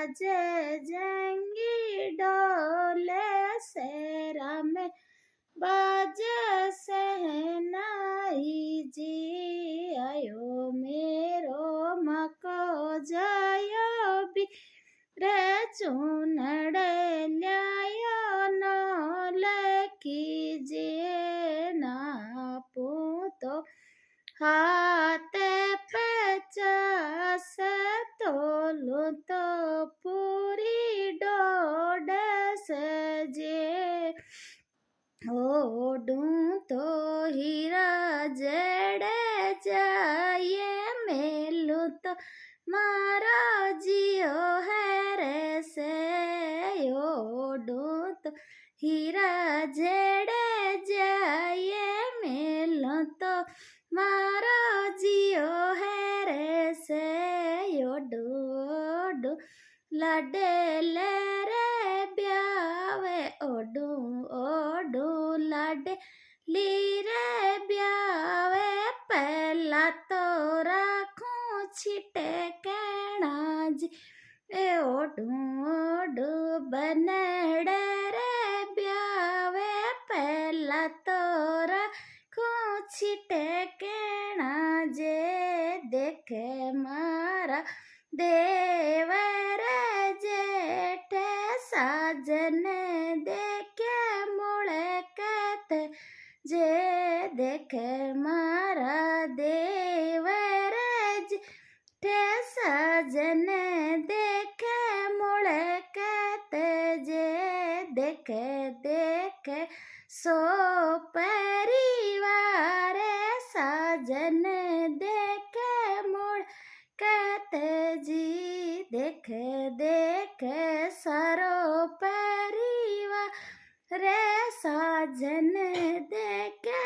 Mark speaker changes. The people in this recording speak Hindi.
Speaker 1: बाजे जंगी डोले सेरा में बाजे सहनाई जी आयो मेरो मको जायो भी रे चूनड़ ल्यायो नो कीजे ना पूतो हाथे 50 तोलू तो पूरी डोड सजे ओढूं तो हीरा जड़े जाए मेलू तो मारा जियो है रे से ओढूं तो हीरा जड़े जाए मेलू तो मारा जियो है रे से ओढू लाडे ले रे ब्यावे ओढू ओढू लाडे ली रे ब्यावे पहला तो राखूं छिटे कहना जी ए ओढू ओढू बनड़े रे ब्यावे पहला तो राखूं छिटे कहना जे देखे मारा देवर जेठे साजन देखे मुड़े कहते जे देखे मारा देवर जेठे साजन देखे मुड़े कहते जे देखे देखे सो परिवार साजन देखे मुड़ कहते जी देखे देखे सारो परिवार रे साजन देखे